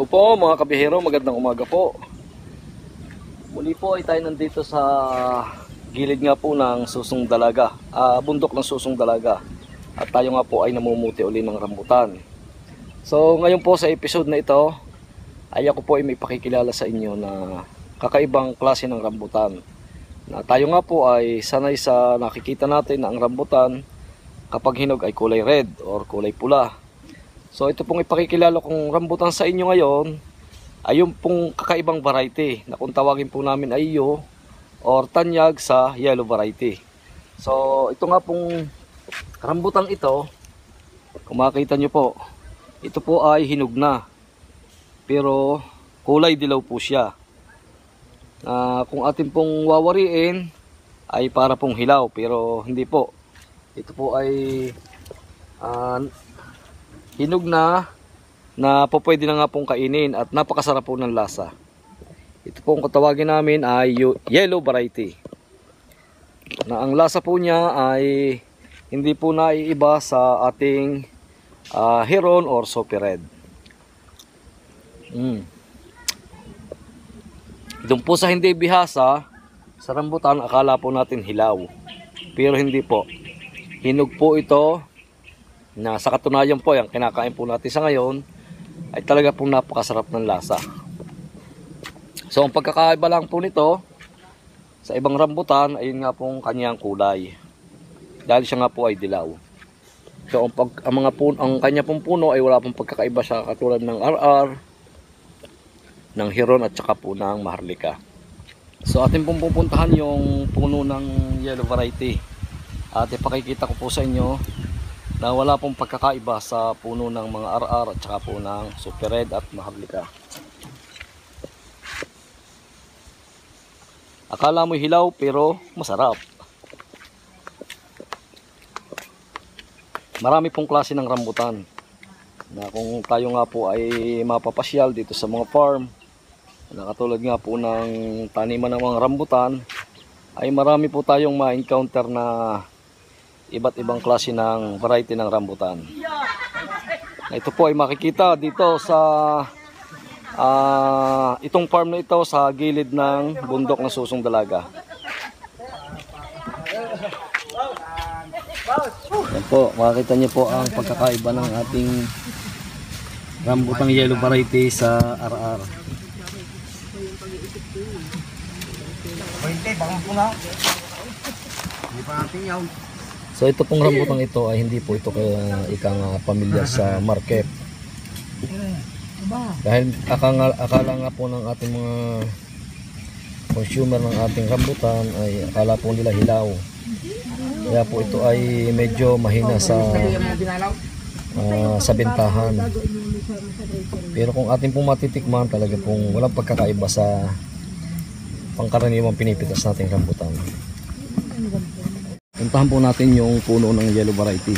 Hello po mga kabihero, magandang umaga po. Muli po ay tayo nandito sa gilid nga po ng Susong Dalaga, bundok ng Susong Dalaga. At tayo nga po ay namumuti uli ng rambutan. So ngayon po sa episode na ito ay ako po ay may pakikilala sa inyo na kakaibang klase ng rambutan. Na tayo nga po ay sanay sa nakikita natin na ang rambutan kapag hinog ay kulay red or kulay pula. So ito pong ipakikilala kong rambutan sa inyo ngayon ay yung pong kakaibang variety na kung tawagin po namin ay iyo or tanyag sa yellow variety. So ito nga pong rambutan ito, kung makita nyo po, ito po ay hinog na pero kulay dilaw po siya. Kung atin pong wawariin ay para pong hilaw pero hindi po. Ito po ay hinog na po pwede na nga pong kainin at napakasarap po ng lasa. Ito po ang katawagin namin ay yellow variety. Na ang lasa po niya ay hindi po naiiba sa ating Heron or Soapy Red. Doon po sa hindi bihasa sa rambutan, akala po natin hilaw. Pero hindi po. Hinog po ito. Na sa katunayan po, yung kinakain po natin sa ngayon ay talaga pong napakasarap ng lasa. So ang pagkakaiba lang po nito sa ibang rambutan ay yun nga pong kanyang kulay, dahil siya nga po ay dilaw. So ang kanya pong puno ay wala pong pagkakaiba sa katulad ng RR, ng Heron at saka po ng Maharlika. So atin pong pupuntahan yung puno ng yellow variety at ipakikita ko po sa inyo na wala pong pagkakaiba sa puno ng mga RR at saka po ng Soapy Red at Maharlika. Akala mo hilaw pero masarap. Marami pong klase ng rambutan na kung tayo nga po ay mapapasyal dito sa mga farm na katulad nga po ng taniman ng mga rambutan, ay marami po tayong ma-encounter na iba't ibang klase ng variety ng rambutan. Ito po ay makikita dito sa itong farm na ito sa gilid ng bundok ng Susong Dalaga. Yan po, makikita niyo po ang pagkakaiba ng ating rambutang yellow variety sa RR. So ito pong rambutang ito ay hindi po ito ikang pamilyar sa market. Dahil akala nga po ng ating mga consumer ng ating rambutan ay akala po nila hilaw. Kaya po ito ay medyo mahina sa bentahan. Pero kung ating pong matitikman, talaga pong walang pagkakaiba sa pangkaraniwang pinipitas nating rambutan. Puntahan po natin yung puno ng yellow variety.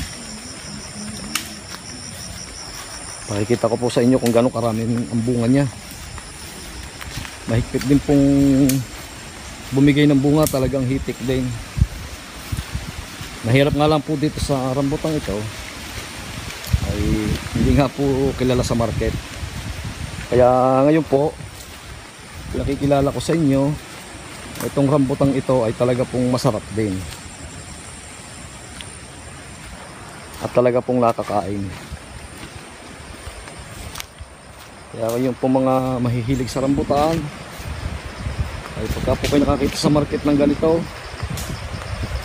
Pakikita ko po sa inyo kung gaano karami ang bunga niya. Mahigpit din pong bumigay ng bunga, talagang hitik din. Mahirap nga lang po dito sa rambutan ito ay hindi nga po kilala sa market. Kaya ngayon po nakikilala ko sa inyo itong rambutan ito ay talaga pong masarap din. At talaga pong nakakain. Kaya yung po mga mahihilig sa rambutan ay pagka po kayo nakakita sa market ng ganito,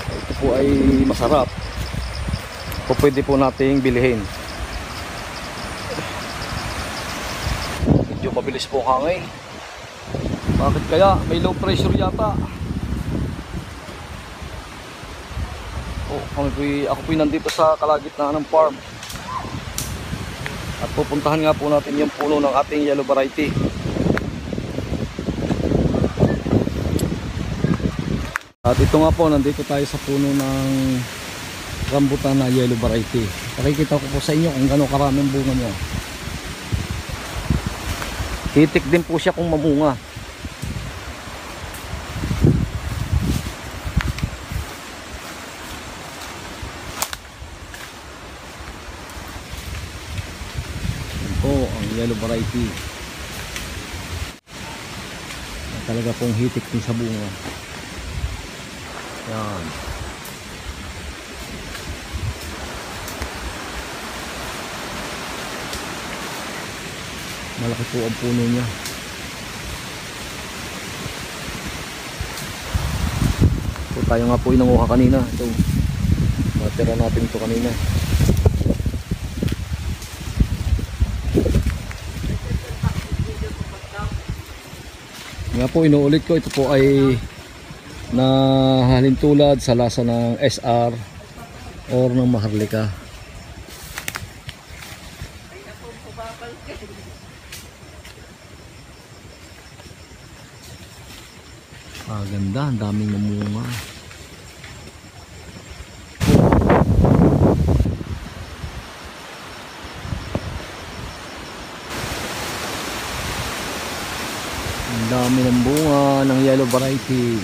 ito po ay masarap. Po pwede po nating bilihin. Medyo mabilis po ang hangin. Bakit kaya? May low pressure yata. Ako po nandito sa kalagitnaan ng farm at pupuntahan nga po natin yung puno ng ating yellow variety. At ito nga po, nandito tayo sa puno ng rambutan na yellow variety. Pakikita ko po sa inyo kung gano'ng karaming bunga niya. Titik din po siya kung mamunga. Ito ang yellow variety. Talaga pong hitik din sa bunga. Yan. Malaki po ang puno niya. So tayo nga po inanguha kanina. Ito. Natira natin ito kanina. Nga po inuulit ko, ito po ay nahalintulad sa lasa ng SR or ng Maharlika. Ganda, ang daming mamunga. Ang dami ng bunga ng yellow variety.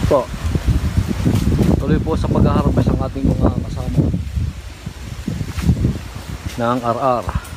Ito. Tuloy po sa pag-harvest ang ating mga kasama ng RR.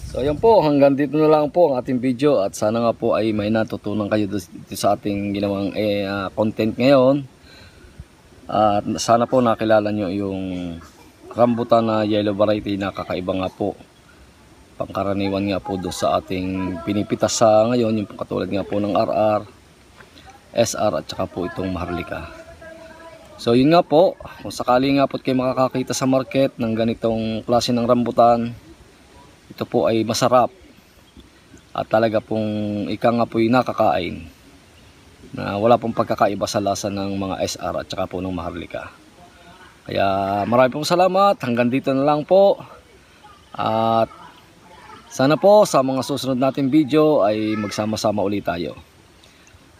So ayan po, hanggang dito na lang po ang ating video at sana nga po ay may natutunan kayo dito sa ating ginawang content ngayon. At sana po nakilala nyo yung rambutan na yellow variety na kakaiba nga po. Pangkaraniwan nga po doon sa ating pinipitas sa ngayon, yung katulad nga po ng RR, SR at saka po itong Maharlika. So yun nga po, kung sakali nga po kayo makakakita sa market ng ganitong klase ng rambutan, ito po ay masarap at talaga pong ika nga po yung nakakain na wala pong pagkakaiba sa lasa ng mga SR at saka po ng Maharlika. Kaya marami pong salamat, hanggang dito na lang po at sana po sa mga susunod nating video ay magsama-sama ulit tayo.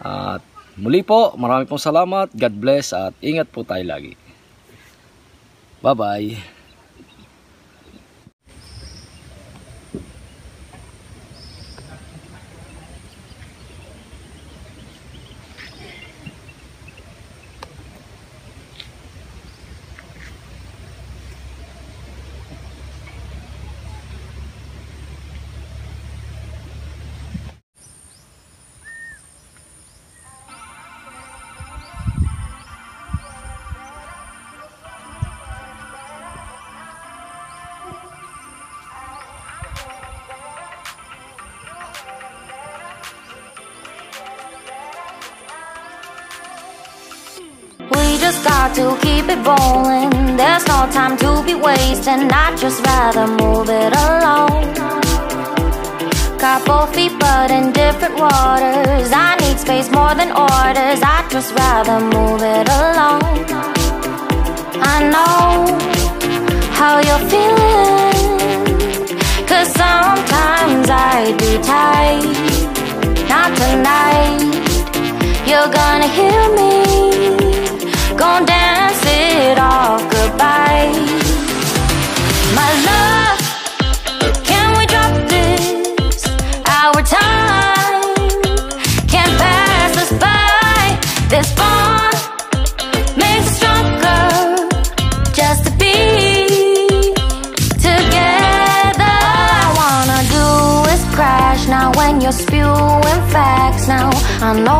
At muli po, marami pong salamat, God bless at ingat po tayo lagi. Bye bye. Just got to keep it rolling. There's no time to be wasting. I'd just rather move it along. Got got both feet but in different waters. I need space more than orders. I'd just rather move it alone. I know how you're feeling, 'cause sometimes I do tight. Not tonight, you're gonna hear me. Gonna dance it off goodbye. My love, can we drop this? Our time can't pass us by. This bond makes us stronger just to be together. All I wanna do is crash now when you're spewing facts now. I know